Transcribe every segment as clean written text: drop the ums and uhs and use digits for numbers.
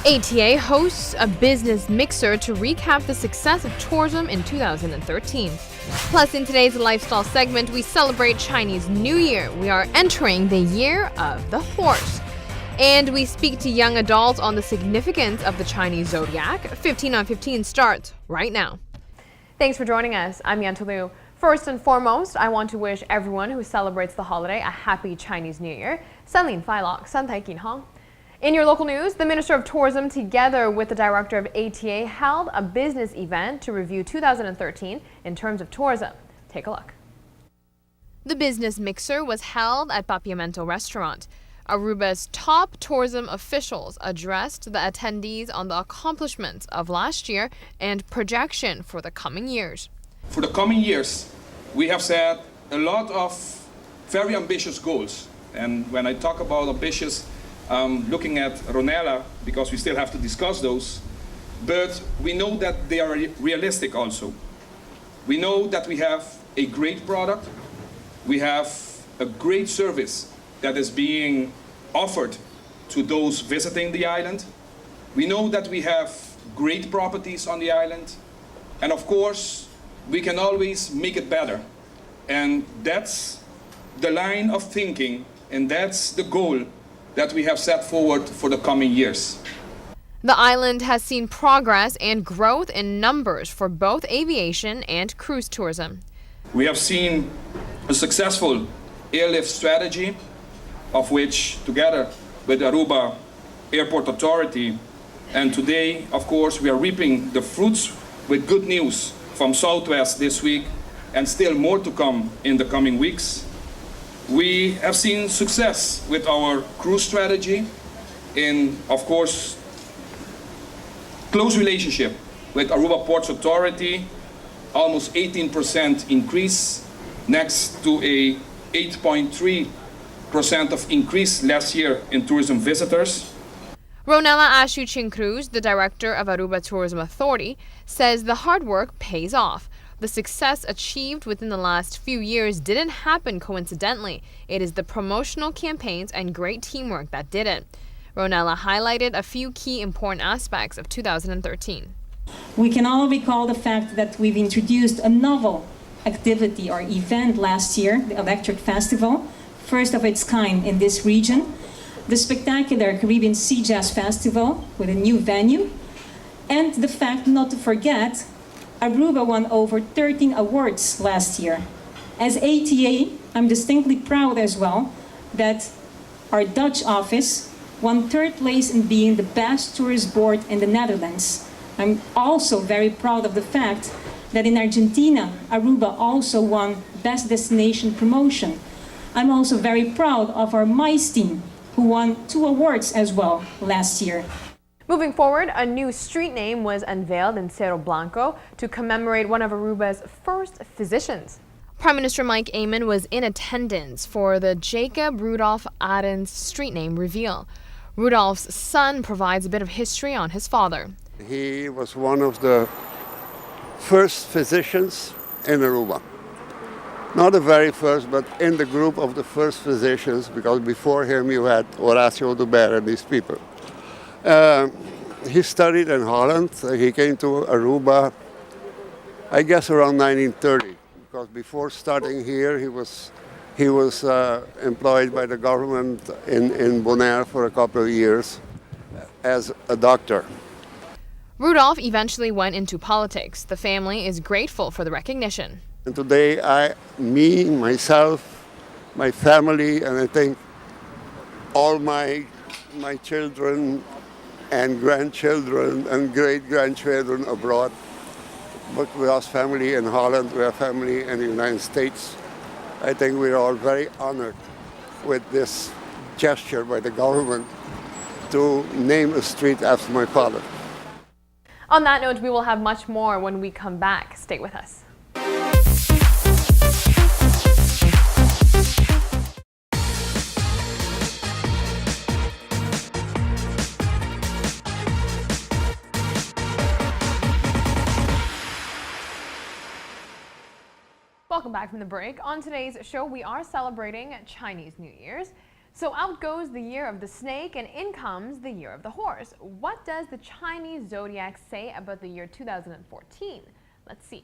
ATA hosts a business mixer to recap the success of tourism in 2013. Plus, in today's lifestyle segment, we celebrate Chinese New Year. We are entering the year of the horse. And we speak to young adults on the significance of the Chinese zodiac. 15 on 15 starts right now. Thanks for joining us. I'm Yentl Lieuw. First and foremost, I want to wish everyone who celebrates the holiday a happy Chinese New Year. San Lin Fai Lok, San Tai Kin Hong. In your local news, the Minister of Tourism, together with the Director of ATA, held a business event to review 2013 in terms of tourism. Take a look. The business mixer was held at Papiamento Restaurant. Aruba's top tourism officials addressed the attendees on the accomplishments of last year and projection for the coming years. For the coming years, we have set a lot of very ambitious goals. And when I talk about ambitious, looking at Ronella, because we still have to discuss those, but we know that they are realistic also. We know that we have a great product, we have a great service that is being offered to those visiting the island. We know that we have great properties on the island, and of course, we can always make it better. And that's the line of thinking, and that's the goal that we have set forward for the coming years. The island has seen progress and growth in numbers for both aviation and cruise tourism. We have seen a successful airlift strategy, of which, together with Aruba Airport Authority, and today, of course, we are reaping the fruits with good news from Southwest this week, and still more to come in the coming weeks. We have seen success with our cruise strategy in, of course, close relationship with Aruba Ports Authority, almost 18% increase, next to a 8.3% of increase last year in tourism visitors. Ronella Ashuchin Cruz, the director of Aruba Tourism Authority, says the hard work pays off. The success achieved within the last few years didn't happen coincidentally. It is the promotional campaigns and great teamwork that did it. Ronella highlighted a few key important aspects of 2013. We can all recall the fact that we've introduced a novel activity or event last year, the Electric Festival, first of its kind in this region, the spectacular Caribbean Sea Jazz Festival with a new venue, and the fact not to forget, Aruba won over 13 awards last year. As ATA, I'm distinctly proud as well that our Dutch office won third place in being the best tourist board in the Netherlands. I'm also very proud of the fact that in Argentina, Aruba also won Best Destination Promotion. I'm also very proud of our MICE team, who won 2 awards as well last year. Moving forward, a new street name was unveiled in Cerro Blanco to commemorate one of Aruba's first physicians. Prime Minister Mike Amon was in attendance for the Jacob Rudolph Arendts street name reveal. Rudolph's son provides a bit of history on his father. He was one of the first physicians in Aruba. Not the very first, but in the group of the first physicians, because before him you had Horacio Dubert and these people. He studied in Holland. He came to Aruba, I guess, around 1930, because before starting here, he was employed by the government in Bonaire for a couple of years as a doctor. Rudolph eventually went into politics. The family is grateful for the recognition. And today, me, myself, my family, and I think all my children and grandchildren and great-grandchildren abroad, but we have family in Holland, we have family in the United States. I think we're all very honored with this gesture by the government to name a street after my father. On that note, we will have much more when we come back. Stay with us. Welcome back from the break. On today's show, we are celebrating Chinese New Year's. So out goes the year of the snake and in comes the year of the horse. What does the Chinese zodiac say about the year 2014? Let's see.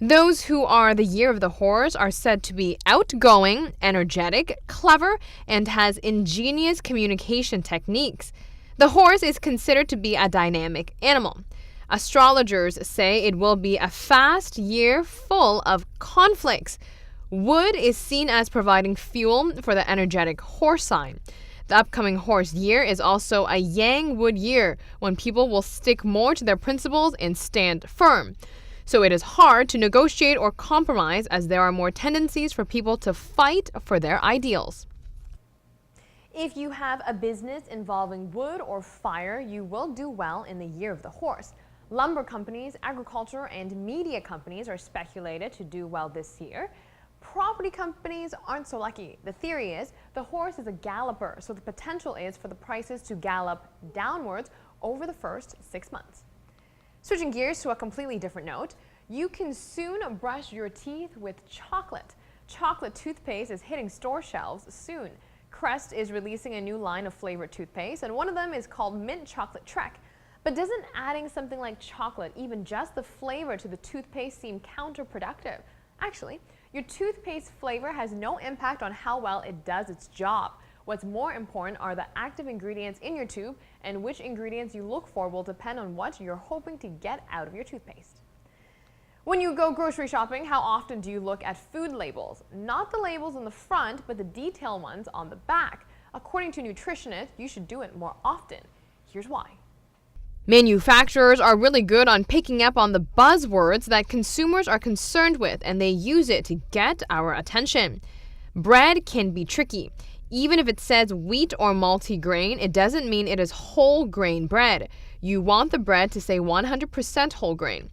Those who are the year of the horse are said to be outgoing, energetic, clever, and has ingenious communication techniques. The horse is considered to be a dynamic animal. Astrologers say it will be a fast year full of conflicts. Wood is seen as providing fuel for the energetic horse sign. The upcoming horse year is also a yang wood year, when people will stick more to their principles and stand firm. So it is hard to negotiate or compromise, as there are more tendencies for people to fight for their ideals. If you have a business involving wood or fire, you will do well in the year of the horse. Lumber companies, agriculture, and media companies are speculated to do well this year. Property companies aren't so lucky. The theory is the horse is a galloper, so the potential is for the prices to gallop downwards over the first 6 months. Switching gears to a completely different note, you can soon brush your teeth with chocolate. Chocolate toothpaste is hitting store shelves soon. Crest is releasing a new line of flavored toothpaste, and one of them is called Mint Chocolate Trek. But doesn't adding something like chocolate, even just the flavor, to the toothpaste seem counterproductive? Actually, your toothpaste flavor has no impact on how well it does its job. What's more important are the active ingredients in your tube, and which ingredients you look for will depend on what you're hoping to get out of your toothpaste. When you go grocery shopping, how often do you look at food labels? Not the labels on the front, but the detailed ones on the back. According to nutritionists, you should do it more often. Here's why. Manufacturers are really good on picking up on the buzzwords that consumers are concerned with, and they use it to get our attention. Bread can be tricky. Even if it says wheat or multigrain, it doesn't mean it is whole grain bread. You want the bread to say 100% whole grain.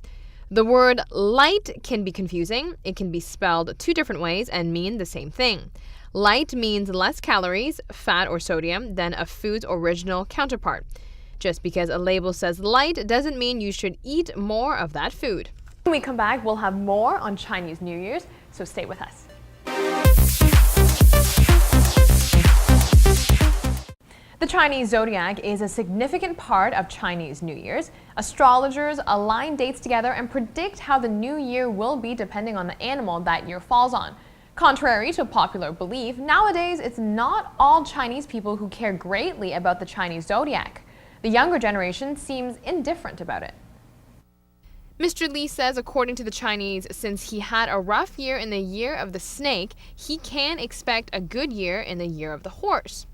The word light can be confusing. It can be spelled 2 different ways and mean the same thing. Light means less calories, fat, or sodium than a food's original counterpart. Just because a label says light doesn't mean you should eat more of that food. When we come back, we'll have more on Chinese New Year's, so stay with us. The Chinese zodiac is a significant part of Chinese New Year's. Astrologers align dates together and predict how the new year will be depending on the animal that year falls on. Contrary to popular belief, nowadays it's not all Chinese people who care greatly about the Chinese zodiac. The younger generation seems indifferent about it. Mr. Li says, according to the Chinese, since he had a rough year in the year of the snake, he can expect a good year in the year of the horse.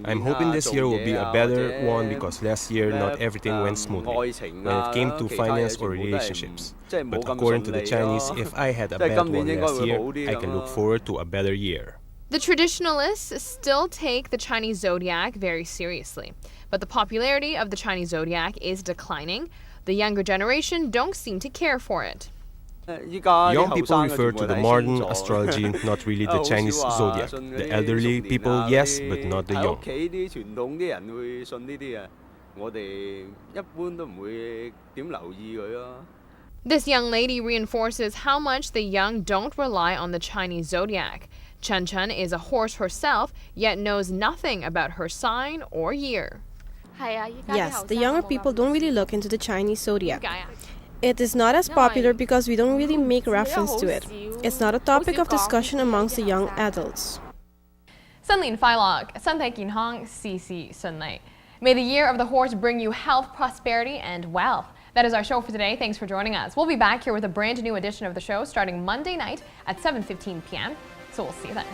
I'm hoping this year will be a better one because last year not everything went smoothly when it came to finance or relationships. But according to the Chinese, if I had a bad one last year, I can look forward to a better year. The traditionalists still take the Chinese zodiac very seriously, but the popularity of the Chinese zodiac is declining. The younger generation don't seem to care for it. Young people refer to the modern astrology, not really the Chinese zodiac. The elderly people, yes, but not the young. This young lady reinforces how much the young don't rely on the Chinese zodiac. Chen Chen is a horse herself, yet knows nothing about her sign or year. Yes, the younger people don't really look into the Chinese zodiac. It is not as popular because we don't really make reference to it. It's not a topic of discussion amongst the young adults. 新年快樂，身體健康，事事順利. May the year of the horse bring you health, prosperity, and wealth. That is our show for today. Thanks for joining us. We'll be back here with a brand new edition of the show starting Monday night at 7:15 p.m. So we'll see you then.